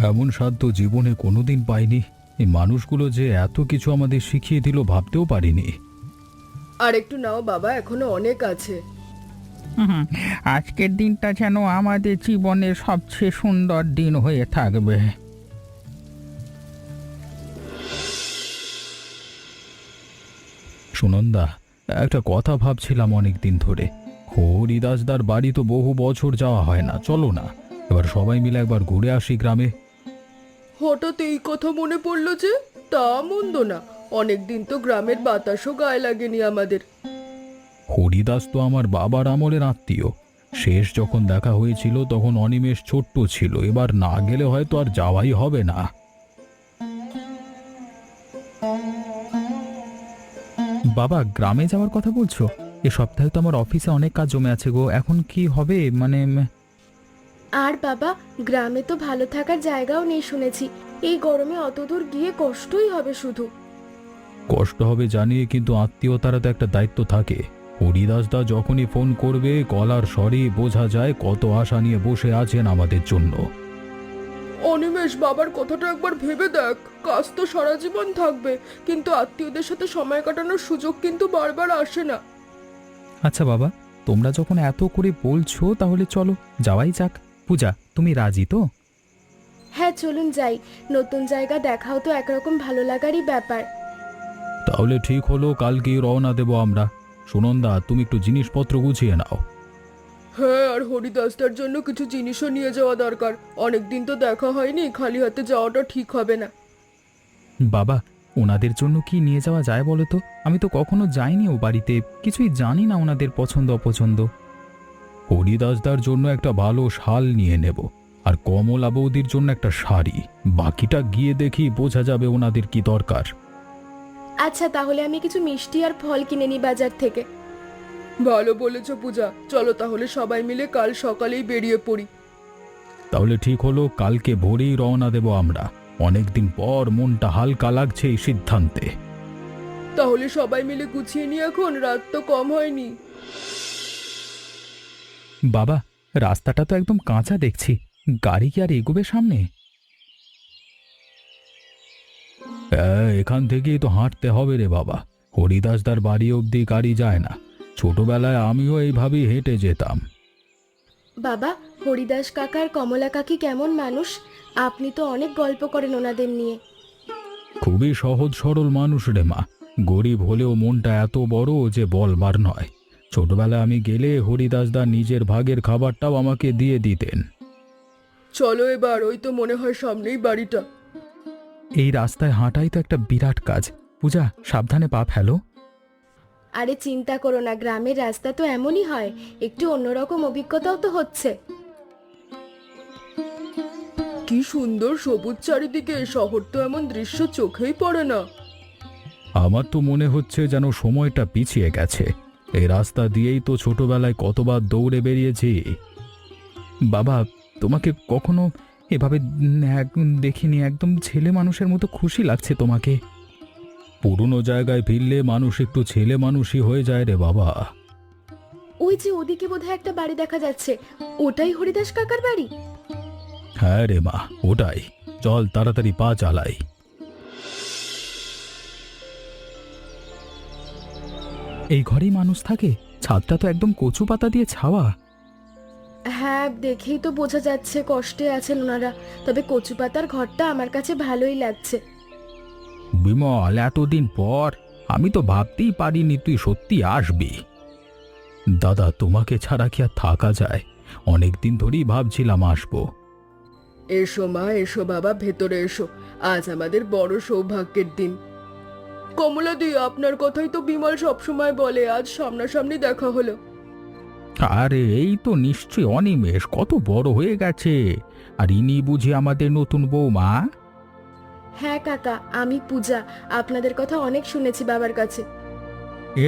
এমন স্বাদ তো জীবনে কোনোদিন পাইনি। এই মানুষগুলো যে এত কিছু আমাদের শিখিয়ে দিল ভাবতেও পারিনি। আর একটু নাও বাবা, এখনো অনেক আছে। হুম, আজকের দিনটা যেন আমাদের জীবনের সবচেয়ে সুন্দর দিন হয়ে থাকবে। সুনন্দা, একটা কথা ভাবছিলাম অনেক দিন ধরে। হরিদাসদার বাড়ি তো বহু বছর যাওয়া হয় না, চলো না এবার সবাই মিলে একবার ঘুরে আসি গ্রামে। হঠাৎ এই কথা মনে পড়লো যে? তা মন্দ না। অনেকদিন তো গ্রামের বাতাসও গায়ে লাগেনি আমাদের। হরিদাস তো আমার বাবার আমলের আত্মীয়। শেষ যখন দেখা হয়েছিল তখন অনিমেষ ছোট্ট ছিল, এবার না গেলে হয়তো আর যাওয়াই হবে না। বাবা, গ্রামে যাওয়ার কথা বলছো? এ সপ্তাহে তো আমার অফিসে অনেক কাজ জমে আছে গো, এখন কি হবে মানে? আর বাবা, গ্রামে তো ভালো থাকার জায়গাও নেই শুনেছি। এই গরমে অত দূর গিয়ে কষ্টই হবে শুধু। কষ্ট হবে জানি, কিন্তু আত্মীয়তারা তো একটা দায়িত্ব থাকে। হরিদাসদা যখনই ফোন করবে গলার স্বরে বোঝা যায় কত আশা নিয়ে বসে আছেন আমাদের জন্য। অনিমেষ, বাবার কথাটা একবার ভেবে দেখ। কাজ তো সারা জীবন থাকবে, কিন্তু আত্মীয়দের সাথে সময় কাটানোর সুযোগ কিন্তু বারবার আসে না। আচ্ছা বাবা, তোমরা যখন এত করে বলছো তাহলে চলো যাওয়াই যাক। পূজা, তুমি রাজি তো? হ্যাঁ, চলুন যাই। নতুন জায়গা দেখাও তো একরকম ভালো লাগারই ব্যাপার। তাহলে ঠিক হলো, কালকেই রওনা দেব আমরা। সুনন্দা, তুমি একটু জিনিসপত্র গুছিয়ে নাও। হ্যাঁ, আর হরিদাসদার জন্য কিছু জিনিসও নিয়ে যাওয়া দরকার। অনেকদিন তো দেখা হয়নি, খালি হাতে যাওয়াটা ঠিক হবে না। বাবা, ওনাদের জন্য কি নিয়ে যাওয়া যায় বলো তো? আমি তো কখনো যাইনি ও বাড়িতে, কিছুই জানি না ওনাদের পছন্দ অপছন্দ। হরিদাসদার জন্য একটা ভালো শাল নিয়ে নেব, আর কমলা বৌদির জন্য একটা শাড়ি। বাকিটা গিয়ে দেখি বোঝা যাবে ওনাদের কি দরকার। আচ্ছা, তাহলে আমি কিছু মিষ্টি আর ফল কিনে নিই বাজার থেকে। ভালো বলেছ পূজা, চলো তাহলে সবাই মিলে কাল সকালেই বেরিয়ে পড়ি। তাহলে ঠিক হলো, কালকে ভোরেই রওনা দেব আমরা। অনেকদিন পর মনটা হালকা লাগছে এই সিদ্ধান্তে। তাহলে সবাই মিলে গুছিয়ে নি, এখন রাত তো কম হয়নি। বাবা, রাস্তাটা তো একদম কাঁচা দেখছি, গাড়ি কি আর এগোবে সামনে? হ্যাঁ, এখান থেকেই তো হাঁটতে হবে রে বাবা। হরিদাসদার বাড়ি অবধি গাড়ি যায় না। ছোটবেলায় আমিও এইভাবেই হেঁটে যেতাম। বাবা, হরিদাস কাকা আর কমলা কাকি কেমন মানুষ? আপনি তো অনেক গল্প করেন ওনাদের নিয়ে। খুবই সহজ সরল মানুষ রে মা। গরিব হলেও মনটা এত বড় যে বলবার নয়। ছোটবেলায় আমি গেলে হরিদাসদা নিজের ভাগের খাবারটাও আমাকে দিয়ে দিতেন। চলো এবার, ওই তো মনে হয় সামনেই বাড়িটা। এই রাস্তায় হাঁটাই তো একটা বিরাট কাজ। পূজা, সাবধানে পা ফেলো। আরে চিন্তা করো না, গ্রামের রাস্তা তো এমনই হয়। একটু অন্যরকম অভিজ্ঞতাও তো হচ্ছে। কি সুন্দর সবুজ চারিদিকে, শহর তো এমন দৃশ্য চোখেই পড়ে না। আমার তো মনে হচ্ছে যেন সময়টা পিছিয়ে গেছে। এই রাস্তা দিয়েই তো ছোটবেলায় কতবার দৌড়ে বেরিয়েছি। বাবা, তোমাকে কখনো এভাবে দেখিনি। একদম ছেলে মানুষের মতো খুশি লাগছে তোমাকে। পুরনো জায়গায় ফিরলে মানুষ একটু ছেলে মানুষই হয়ে যায় রে বাবা। ওই যে ওদিকে বোধহয় একটা বাড়ি দেখা যাচ্ছে। ওটাই হরিদাস কাকার বাড়ি। হ্যাঁ রে মা, ওটাই। চল তাড়াতাড়ি পা চালাই। এই ঘরেই মানুষ থাকে? ছাদটা তো একদম কচু পাতা দিয়ে ছাওয়া। হ্যাঁ, দেখেই তো বোঝা যাচ্ছে কষ্টে আছেন ওনারা। তবে কচু পাতার ঘরটা আমার কাছে ভালোই লাগছে। বিমল, এতদিন পর! আমি তো ভাবতেই পারিনি তুই সত্যি আসবি। দাদা, তোমাকে ছাড়া কি আর থাকা যায়? অনেকদিন ধরেই ভাবছিলাম আসবো। এসো মা, এসো বাবা, ভেতরে এসো। আজ আমাদের বড় সৌভাগ্যের দিন। কমলাদি, আপনার কথাই তো বিমল সবসময় বলে, আজ সামনাসামনি দেখা হলো। আরে এই তো নিশ্চয় অনিমেষ, কত বড় হয়ে গেছে। আর ইনি বুঝি আমাদের নতুন বৌমা? হ্যাঁ কাকা, আমি পূজা। আপনাদের কথা অনেক শুনেছি বাবার কাছে।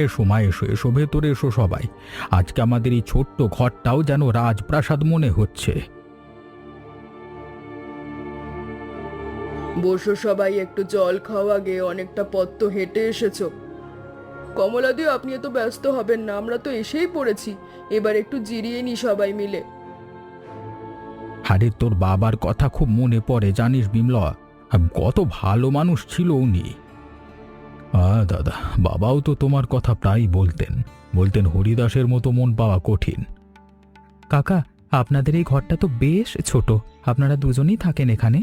এসো মা, এসো এসো, ভেতরে এসো সবাই। আজকে আমাদের এই ছোট্ট ঘরটাও যেন রাজপ্রাসাদ মনে হচ্ছে। বসো সবাই, একটু জল খাওয়া গে, অনেকটা পথ তো হেঁটে এসেছো। কমলাদি, আপনি এত ব্যস্ত হবেন না, আমরা তো এসেই পড়েছি। এবার একটু জিরিয়ে নি সবাই মিলে। আরে তোর বাবার কথা খুব মনে পড়ে জানিস বিমলা, কত ভালো মানুষ ছিল উনি। দাদা, বাবাও তো তোমার কথা প্রায়ই বলতেন, বলতেন হরিদাসের মতো মন পাওয়া কঠিন। কাকা, আপনাদের এই ঘরটা তো বেশ ছোট, আপনারা দুজনেই থাকেন এখানে?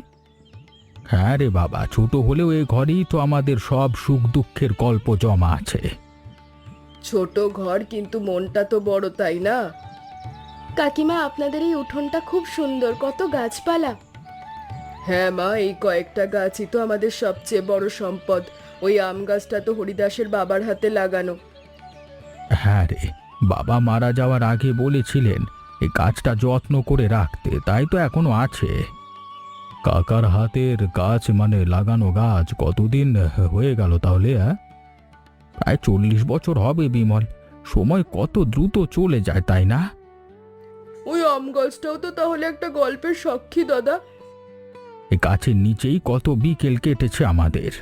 হ্যাঁ রে বাবা, ছোট হলেও এই ঘরেই তো আমাদের সব সুখ দুঃখের গল্প জমা আছে। ছোট ঘর কিন্তু মনটা তো বড়, তাই না? কাকিমা, আপনাদের এই উঠোনটা খুব সুন্দর, কত গাছপালা। হ্যাঁ মা, এই কয়েকটা গাছই তো আমাদের সবচেয়ে বড় সম্পদ। ওই আম গাছটা তো হরিদাসের বাবার হাতে লাগানো। হ্যাঁ রে, বাবা মারা যাওয়ার আগে বলেছিলেন এই গাছটা যত্ন করে রাখতে, তাই তো এখনো আছে। কাকার হাতের গাছ মানে লাগানো গাছ কতদিন হয়ে গেল তাহলে? প্রায় 40 বছর হবে বিমল। সময় কত দ্রুত চলে যায়, তাই না? ওই আম গাছটাও তো তাহলে একটা গল্পের সাক্ষী দাদা। এই গাছের নিচেই কত বিকেল কেটেছে আমাদের।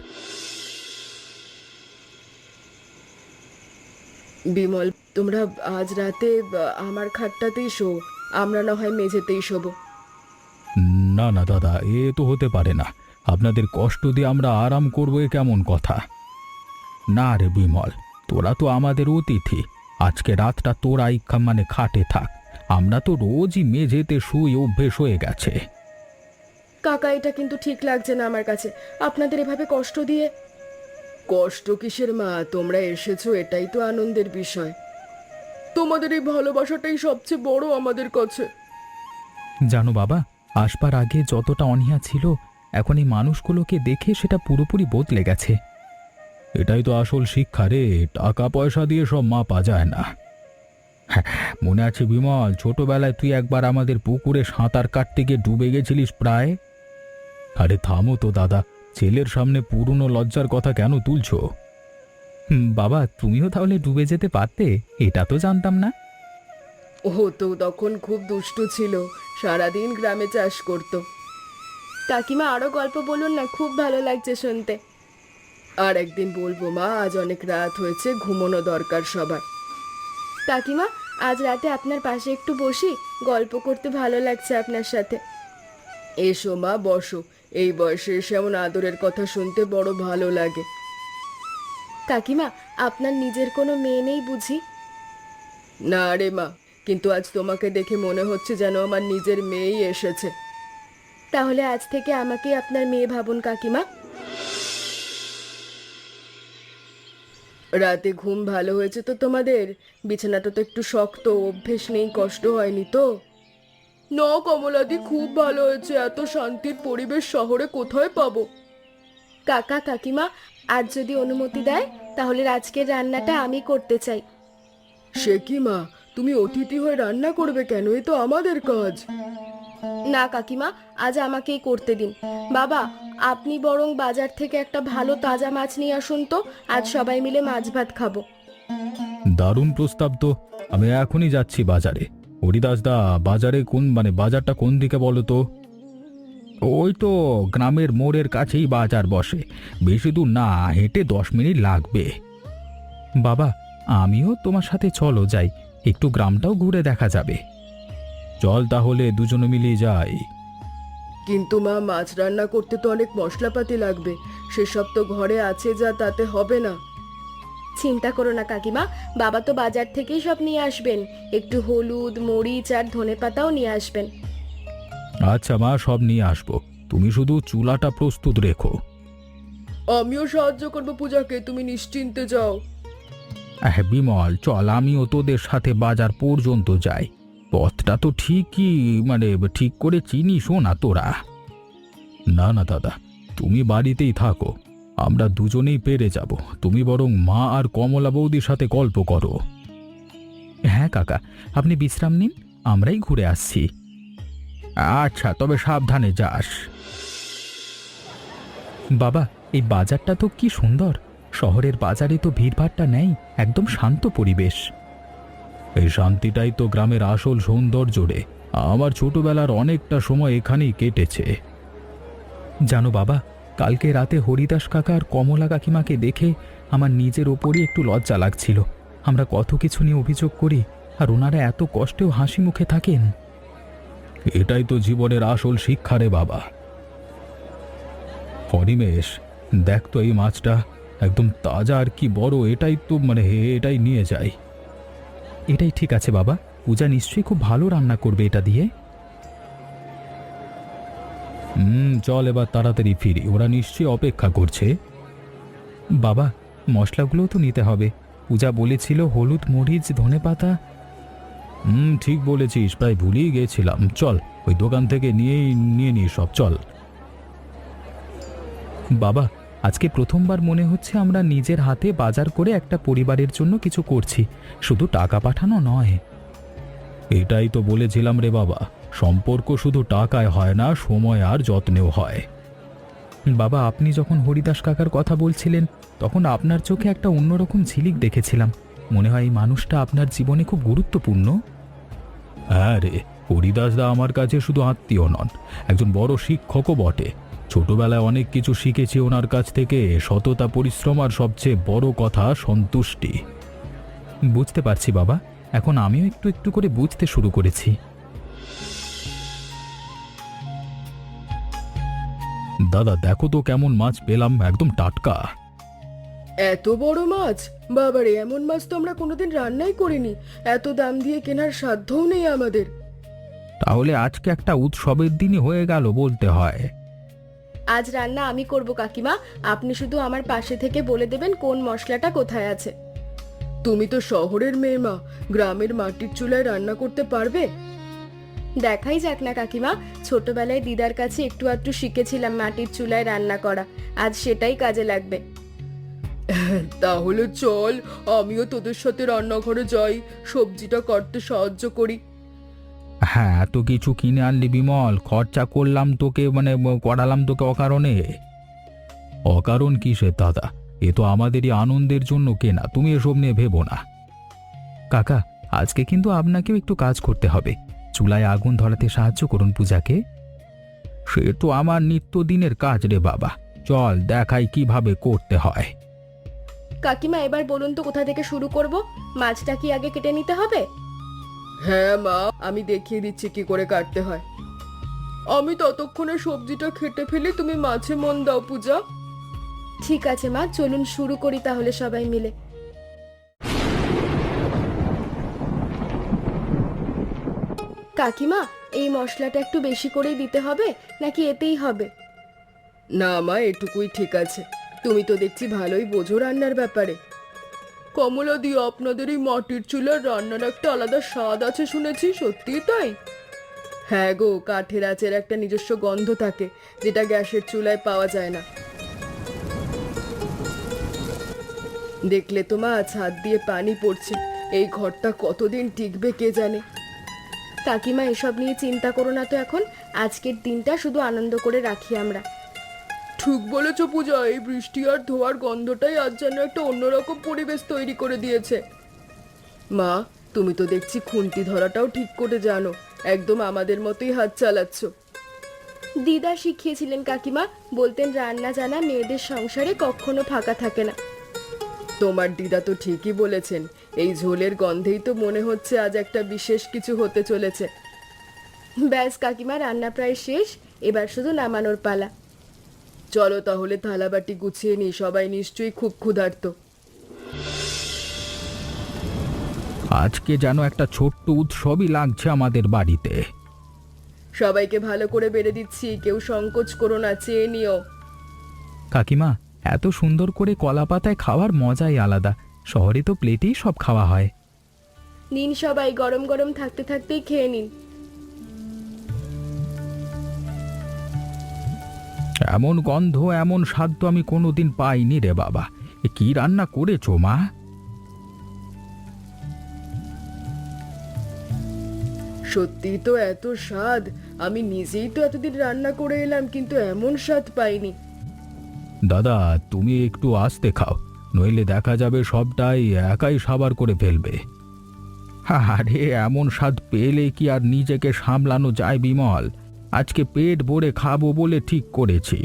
বিমল, তোমরা আজ রাতে আমার খাটটাতেই শো, আমরা না হয় মেঝেতেই শোবো। না না দাদা, এ তো হতে পারে না। আপনাদের কষ্ট দিয়ে আমরা আরাম করবো, এ কেমন কথা? না রে বিমল, তোরা তো আমাদের অতিথি, আজকে রাতটা তোরাই মানে খাটে থাক। আমরা তো রোজই মেঝেতে শুই, অভ্যেস হয়ে গেছে। কাকা, এটা কিন্তু ঠিক লাগছে না আমার কাছে, আপনাদের এভাবে কষ্ট দিয়ে। কষ্ট কিসের মা, তোমরা এসেছো এটাই তো আনন্দের বিষয়। তোমাদের এই ভালোবাসাটাই সবচেয়ে বড় আমাদের কাছে। জানো বাবা, আসবার আগে যতটা অনীহা ছিল, এখন এই মানুষগুলোকে দেখে সেটা পুরোপুরি বদলে গেছে। এটাই তো আসল শিক্ষা রে, টাকা পয়সা দিয়ে সব মাপা যায় না। মনে আছে বিমল, ছোটবেলায় তুই একবার আমাদের পুকুরে সাঁতার কাটতে গিয়ে ডুবে গেছিলিস প্রায়? আরে থামো তো দাদা, ছেলের সামনে পুরনো লজ্জার কথা কেন তুলছো? বাবা, তুমিও তাহলে ডুবে যেতে পারতে, এটা তো জানতাম না। ও তো তখন খুব দুষ্টু ছিল, সারাদিন গ্রামে চাষ করত। কাকিমা, আরো গল্প বলুন না, খুব ভালো লাগছে শুনতে। আর একদিন বলবো মা, আজ অনেক রাত হয়েছে, ঘুমোনো দরকার সবার। কাকিমা, আজ রাতে আপনার পাশে একটু বসি, গল্প করতে ভালো লাগছে আপনার সাথে। এসো মা, বসো। এই বয়সে এসে এমন আদরের কথা শুনতে বড় ভালো লাগে। কাকিমা, আপনার নিজের কোনো মেয়ে নেই বুঝি? না রে মা, কিন্তু আজ তোমাকে দেখে মনে হচ্ছে যেন আমার নিজের মেয়েই এসেছে। তাহলে আজ থেকে আমাকেই আপনার মেয়ে ভাবুন কাকিমা। রাতে ঘুম ভালো হয়েছে তো তোমাদের? বিছানাটা তো একটু শক্ত, অভ্যেস নেই, কষ্ট হয়নি তো? না কমলাদি, খুব ভালো হয়েছে, এত শান্তির পরিবেশ শহরে কোথায় পাবো। কাকা কাকিমা, আজ যদি অনুমতি দেয় তাহলে আজকের রান্নাটা আমি করতে চাই। সে কি মা, তুমি অতিথি হয়ে রান্না করবে কেন? এ তো আমাদের কাজ। না কাকিমা, আজ আমাকেই করতে দিন। বাবা, আপনি বরং বাজার থেকে একটা ভালো তাজা মাছ নিয়ে আসুন তো, আজ সবাই মিলে মাছ ভাত খাবো। দারুণ প্রস্তাব তো, আমি এখনই যাচ্ছি বাজারে। হরিদাস দা, বাজারে বাজারটা কোন দিকে বলো তো? ওই তো গ্রামের মোড়ের কাছেই বাজার বসে, বেশি দূর না, হেঁটে 10 মিনিট লাগবে। বাবা, আমিও তোমার সাথে চলো যাই, একটু গ্রামটাও ঘুরে দেখা যাবে। চল তাহলে দুজনে মিলিয়ে যাই। কিন্তু মা, মাছ রান্না করতে তো অনেক মশলাপাতি লাগবে, সেসব তো ঘরে আছে, যা তাতে হবে না। চিন্তা করো না কাকিমা, বাবা তো বাজার থেকেই সব নিয়ে আসবেন, একটু হলুদ, মরিচ আর ধনেপাতাও নিয়ে আসবেন। আচ্ছা মা, সব নিয়ে আসবো, তুমি শুধু চুলাটা প্রস্তুত রেখো। আমিও সাহায্য করবো পূজাকে, তুমি নিশ্চিন্তে যাও। বিমল, চল আমিও তোদের সাথে বাজার পর্যন্ত যাই, পথটা তো ঠিকই ঠিক করে চিনিস না তোরা। না না দাদা, তুমি বাড়িতেই থাকো, আমরা দুজনেই পেরে যাব। তুমি বরং মা আর কমলা বৌদির সাথে গল্প করো। হ্যাঁ কাকা, আপনি বিশ্রাম নিন, আমরাই ঘুরে আসছি। আচ্ছা, তবে সাবধানে যাস। বাবা, এই বাজারটা তো কি সুন্দর, শহরের বাজারে তো ভিড়ভাড়টা নেই, একদম শান্ত পরিবেশ। এই শান্তিটাই তো গ্রামের আসল সৌন্দর্য রে, আমার ছোটবেলার অনেকটা সময় এখানেই কেটেছে। জানো বাবা, কালকে রাতে হরিদাস কাকা আর কমলা কাকিমাকে দেখে আমার নিজের ওপরই একটু লজ্জা লাগছিল। আমরা কত কিছু নিয়ে অভিযোগ করি, আর ওনারা এত কষ্টেও হাসি মুখে থাকেন। এটাই তো জীবনের আসল শিক্ষা রে বাবা। অনিমেষ, দেখ তো এই মাছটা একদম তাজা আর কি বড়, এটাই তো এটাই নিয়ে যাই। এটাই ঠিক আছে বাবা, পূজা নিশ্চয়ই খুব ভালো রান্না করবে এটা দিয়ে। চল এবার তাড়াতাড়ি ফিরি, ওরা নিশ্চয়ই অপেক্ষা করছে। বাবা, মশলাগুলোও তো নিতে হবে। পূজা বলেছিল হলুদ, মরিচ, ধনেপাতা। ঠিক বলেছিস, প্রায় ভুলেই গেছিলাম। চল ওই দোকান থেকে নিয়ে নি সব, চল। বাবা, আজকে প্রথমবার মনে হচ্ছে আমরা নিজের হাতে বাজার করে একটা পরিবারের জন্য কিছু করছি, শুধু টাকা পাঠানো নয়। এটাই তো বলেছিলাম রে বাবা, সম্পর্ক শুধু টাকায় হয় না, সময় আর যত্নেও হয়। বাবা, আপনি যখন হরিদাস কাকার কথা বলছিলেন তখন আপনার চোখে একটা অন্যরকম ঝিলিক দেখেছিলাম। মনে হয় এই মানুষটা আপনার জীবনে খুব গুরুত্বপূর্ণ। হ্যাঁ রে, হরিদাসদা আমার কাছে শুধু আত্মীয় নন, একজন বড় শিক্ষকও বটে। ছোটবেলায় অনেক কিছু শিখেছি ওনার কাছ থেকে, সততা, পরিশ্রম আর সবচেয়ে বড় কথা সন্তুষ্টি। বুঝতে পারছি বাবা, এখন আমিও একটু একটু করে বুঝতে শুরু করেছি। দাদা দেখো তো কেমন মাছ পেলাম, একদম টাটকা। এত বড় মাছ! বাবারে, এমন মাছ তো আমরা কোনোদিন রান্নাই করিনি। এত দাম দিয়ে কেনার সাধ্যও নেই আমাদের। তাহলে আজকে একটা উৎসবের দিনই হয়ে গেল বলতে হয়। আজ রান্না আমি করব কাকিমা, আপনি শুধু আমার পাশে থেকে বলে দেবেন কোন মশলাটা কোথায় আছে। তুমি তো শহরের মেয়ে মা, গ্রামের মাটির চুলায় রান্না করতে পারবে? দেখাই যাক না কাকিমা, ছোটবেলায় দিদার কাছে একটু আধটু শিখেছিলাম মাটির চুলায় রান্না করা, আজ সেটাই কাজে লাগবে। তাহলে চল, আমিও তোদের সাথে রান্নাঘরে যাই, সবজিটা কাটতে সাহায্য করি। হ্যাঁ, এত কিছু কিনে আনলি বিমল, খরচা করলাম তোকে, করালাম তোকে অকারণে। অকারণ কিসের দাদা, এ তো আমাদেরই আনন্দের জন্য কেনা, তুমি এসব নিয়ে ভেবো না। কাকা, আজকে কিন্তু আপনাকেও একটু কাজ করতে হবে। চুলায় আগুন ধরাতে সাহায্য করুন পূজাকে। সে তো আমার নিত্যদিনের কাজ রে বাবা, চল দেখাই কিভাবে করতে হয়। কাকিমা, এবার বলুন তো কোথা থেকে শুরু করব? মাছটা কি আগে কেটে নিতে হবে? হ্যাঁ মা, আমি দেখিয়ে দিচ্ছি কি করে কাটতে হয়। আমি ততক্ষণে সবজিটা খেটে ফেলি, তুমি মাছে মন দাও পূজা। ঠিক আছে মা, চলুন শুরু করি তাহলে সবাই মিলে। কাকিমা, এই মশলাটা একটু বেশি করেই দিতে হবে নাকি এতেই হবে? না মা, এটুকুই ঠিক আছে। তুমি তো দেখছি ভালোই বোঝো রান্নার ব্যাপারে। কমলা দি, আপনাদের এই মাটির চুলার রান্নার একটা আলাদা স্বাদ আছে শুনেছি, সত্যি তাই? হ্যাঁ গো, কাঠের আঁচের একটা নিজস্ব গন্ধ থাকে, যেটা গ্যাসের চুলায় পাওয়া যায় না। দেখলে তো মা, ছাদ দিয়ে পানি পড়ছে। এই ঘরটা কতদিন টিকবে কে জানে। কাকিমা, এসব নিয়ে চিন্তা করো না তো এখন, আজকের দিনটা শুধু আনন্দ করে রাখি আমরা। ঠিক বলেছ পূজা, এই বৃষ্টি আর ধোয়ার গন্ধটাই আজ যেন একটা অন্যরকম পরিবেশ তৈরি করে দিয়েছে। মা, তুমি তো দেখছি খুন্তি ধরাটাও ঠিক করে জানো, একদম আমাদের মতোই হাত চালাচ্ছ। দিদা শিখিয়েছিলেন কাকিমা, বলতেন রান্না জানা মেয়েদের সংসারে কখনো ফাঁকা থাকে না। তোমার দিদা তো ঠিকই বলেছেন, এই ঝোলের গন্ধেই তো মনে হচ্ছে আজ একটা বিশেষ কিছু হতে চলেছে। ব্যাস কাকিমা, রান্না প্রায় শেষ, এবার শুধু নামানোর পালা। চলো তাহলে থালাবাটি গুছিয়ে নিই, সবাই নিশ্চয়ই খুব ক্ষুধার্ত। আজকে যেন একটা ছোট্ট উৎসবই লাগছে আমাদের বাড়িতে। সবাইকে ভালো করে বেড়ে দিচ্ছি, কেউ সংকোচ করো না, চেয়ে নিও। কাকিমা, এত সুন্দর করে কলা পাতায় খাওয়ার মজাই আলাদা, শহরে তো প্লেটেই সব খাওয়া হয়। নিন সবাই, গরম গরম থাকতে থাকতেই খেয়ে নিন। এমন গন্ধ, এমন স্বাদ তো আমি কোনোদিন পাইনি রে বাবা। এ কি রান্না করেছো মা? সত্যি তো এত স্বাদ, আমি নিজেই তো এতদিন রান্না করে এলাম কিন্তু এমন স্বাদ পাইনি। দাদা তুমি একটু আস্তে খাও, নইলে দেখা যাবে সবটাই একাই সাবার করে ফেলবে। আরে, এমন স্বাদ পেলে কি আর নিজেকে সামলানো যায় বিমল? আজকে পেট ভরে খাবো বলে ঠিক করেছি।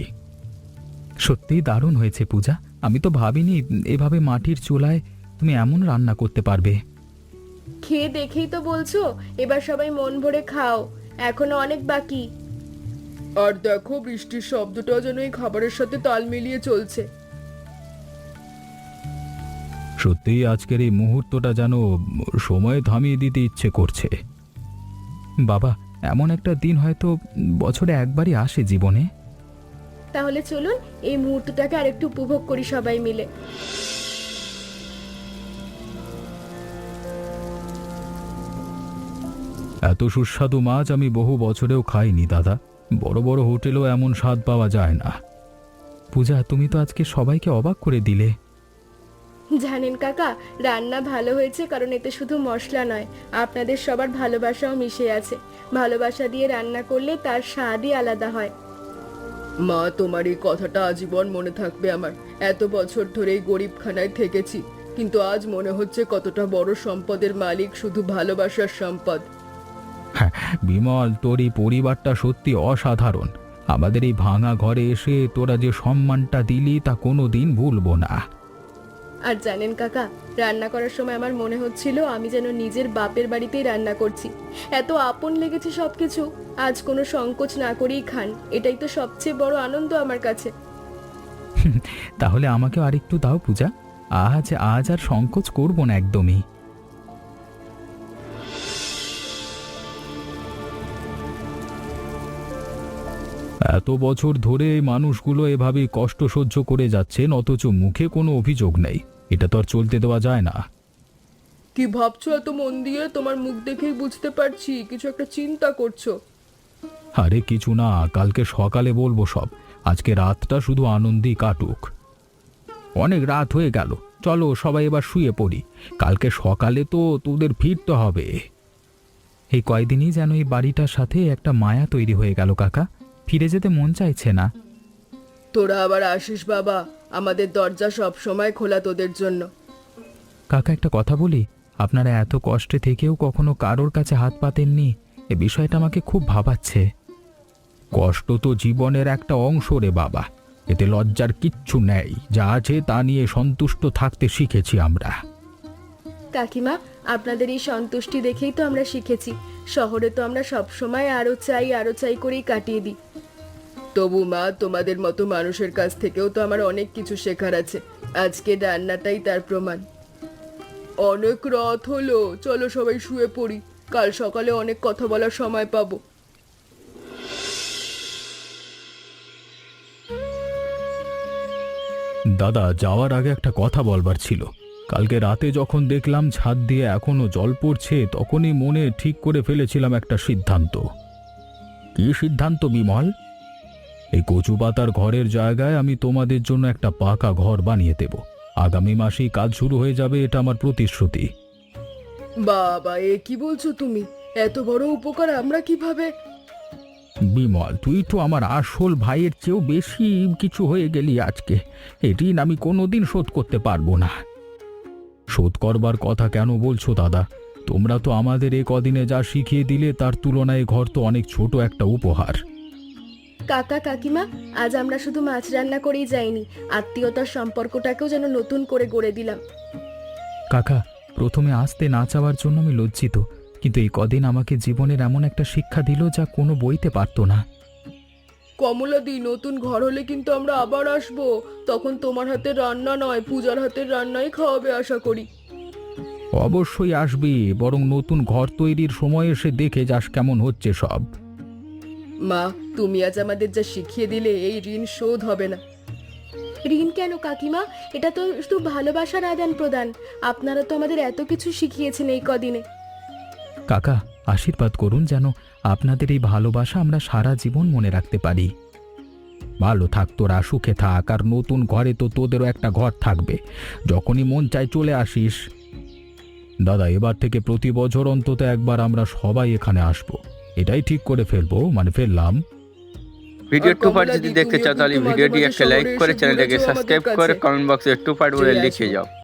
সত্যিই দারুণ হয়েছে পূজা, আমি তো ভাবিনি এভাবে মাটির চুলায় তুমি এমন রান্না করতে পারবে। খেয়ে দেখেই তো বলছো, এবার সবাই মন ভরে খাও। এখনো অনেক বাকি। আর দেখো বৃষ্টির শব্দটা যেন এই খাবারের সাথে তাল মিলিয়ে চলছে। সত্যিই আজকের এই মুহূর্তটা যেন সময় থামিয়ে দিতে ইচ্ছে করছে। বাবা, এমন একটা দিন হয়তো বছরে একবারই আসে জীবনে। তাহলে চলুন এই মুহূর্তটাকে আরেকটু উপভোগ করি সবাই মিলে। এত সুস্বাদু মাছ আমি বহু বছরেও খাইনি দাদা। বড় বড় হোটেলেও এমন স্বাদ পাওয়া যায় না। পূজা, তুমি তো আজকে সবাইকে অবাক করে দিলে। জানেন কাকা, রান্না ভালো হয়েছে কারণ এতে শুধু মশলা নয়, আপনাদের সবার ভালোবাসাও মিশে আছে। ভালোবাসা দিয়ে রান্না করলে তার স্বাদই আলাদা হয়। মা, তোমার এই কথাটা আজীবন মনে থাকবে আমার। এত বছর ধরে এই গরিবখানায় থেকেছি, কিন্তু আজ মনে হচ্ছে কতটা বড় সম্পদের মালিক শুধু ভালোবাসার সম্পদ। হ্যাঁ বিমল, তোর এই পরিবারটা সত্যি অসাধারণ। আমাদের এই ভাঙা ঘরে এসে তোরা যে সম্মানটা দিলি তা কোনো দিন ভুলবো না। আর জানেন কাকা, রান্না করার সময় আমার মনে হচ্ছিল আমি যেন নিজের বাপের বাড়িতেই রান্না করছি। এত আপন লেগেছে সবকিছু। আজ কোনো সংকোচ না করেই খান, এটাই তো সবচেয়ে বড় আনন্দ আমার কাছে। তাহলে আমাকে আরেকটু দাও পূজা। আজ আজ আর সংকোচ করব না একদমই। এত বছর ধরে এই মানুষগুলো এভাবেই কষ্ট সহ্য করে যাচ্ছেন, অথচ মুখে কোনো অভিযোগ নেই। এটা তো আর চলতে দেওয়া যায় না। কি ভাবছো এত মন দিয়ে? তোমার মুখ দেখেই বুঝতে পারছি কিছু একটা চিন্তা করছো। আরে কিছু না, কালকে সকালে বলবো সব। আজকে রাতটা শুধু আনন্দেই কাটুক। অনেক রাত হয়ে গেল, চলো সবাই এবার শুয়ে পড়ি। কালকে সকালে তো তোদের ফিরতে হবে। এই কয়দিনই যেন এই বাড়িটার সাথে একটা মায়া তৈরি হয়ে গেল কাকা। ফিরে যেতে মন চাইছে না। তোরা আবার আসিস বাবা, আমাদের দরজা সব সময় খোলা তোদের জন্য। কাকা, একটা কথা বলি, আপনারা এত কষ্টে থেকেও কখনো কারোর কাছে হাত পাতেননি, এ বিষয়টা আমাকে খুব ভাবাচ্ছে। কষ্ট তো জীবনের একটা অংশ রে বাবা, এতে লজ্জার কিচ্ছু নেই। যা আছে তা নিয়ে সন্তুষ্ট থাকতে শিখেছি আমরা। কাকিমা, আপনাদের এই সন্তুষ্টি দেখেই তো আমরা শিখেছি। শহরে তো আমরা সব সময় আরো চাই করেই কাটিয়ে দিই। তবু মা, তোমাদের মতো মানুষের কাছ থেকেও তো আমার অনেক কিছু শেখার আছে। আজকে রান্নাটাই তার প্রমাণ। অনেক রাত হলো, চলো সবাই শুয়ে পড়ি। কাল সকালে অনেক কথা বলার সময় পাবো। দাদা, যাওয়ার আগে একটা কথা বলবার ছিল। কালকে রাতে যখন দেখলাম ছাদ দিয়ে এখনো জল পড়ছে, তখনই মনে ঠিক করে ফেলেছিলাম একটা সিদ্ধান্ত। কি সিদ্ধান্ত বিমল? এই কচু পাতার ঘরের জায়গায় আমি তোমাদের জন্য একটা পাকা ঘর বানিয়ে দেব। আগামী মাসেই কাজ শুরু হয়ে যাবে, এটা আমার প্রতিশ্রুতি। বাবা, এ কি বলছো তুমি? এত বড় উপকার আমরা কিভাবে? বিমল, তুই তো আমার আসল ভাইয়ের চেয়েও বেশি কিছু হয়ে গেলি আজকে। এই ঋণ আমি কোনোদিন শোধ করতে পারবো না। শোধ করবার কথা কেন বলছো দাদা? তোমরা তো আমাদের এ কদিনে যা শিখিয়ে দিলে তার তুলনায় ঘর তো অনেক ছোট একটা উপহার। কাকা কাকিমা, আজ আমরা শুধু মাছ রান্না করেই যাইনি, আত্মীয়তার সম্পর্কটাকেও যেন নতুন করে গড়ে দিলাম। কাকা, প্রথমে আসতে না চাওয়ার জন্য আমি লজ্জিত, কিন্তু এই কদিন আমাকে জীবনের এমন একটা শিক্ষা দিল যা কোনো বইতে পারতো না। কমলাদি, নতুন ঘর হলে কিন্তু আমরা আবার আসবো। তখন তোমার হাতের রান্না নয়, পূজার হাতের রান্নাই খাওয়াবে আশা করি। অবশ্যই আসবি, বরং নতুন ঘর তৈরির সময় এসে দেখে যাস কেমন হচ্ছে সব। মা, তুমি আজ আমাদের যা শিখিয়ে দিলে, এই ঋণ শোধ হবে না। ঋণ কেন কাকিমা? এটা তো শুধু ভালোবাসার আদান প্রদান। আপনারা তো আমাদের এত কিছু শিখিয়েছেন এই কদিনে। কাকা, আশীর্বাদ করুন যেন আপনাদের এই ভালোবাসা আমরা সারা জীবন মনে রাখতে পারি। ভালো থাক তোরা, সুখে থাক। আর নতুন ঘরে তো তোদেরও একটা ঘর থাকবে, যখনই মন চায় চলে আসিস। দাদা, এবার থেকে প্রতি বছর অন্তত একবার আমরা সবাই এখানে আসবো, এটাই ঠিক করে ফেলবো, মানে ফেললাম। ভিডিও আর 2 পার্ট কমলাদি, যদি দেখতে তুমিও চাও তাহলে কিন্তু মাঝে ভিডিওটি মাঝে একটা লাইক শহরে করে এসে চ্যানেলটাকে ঘুরে যাও আমাদের সাবস্ক্রাইব করে কাছে। কমেন্ট বক্সে 2 পার্ট বলে চলে লিখে আসো। যাও।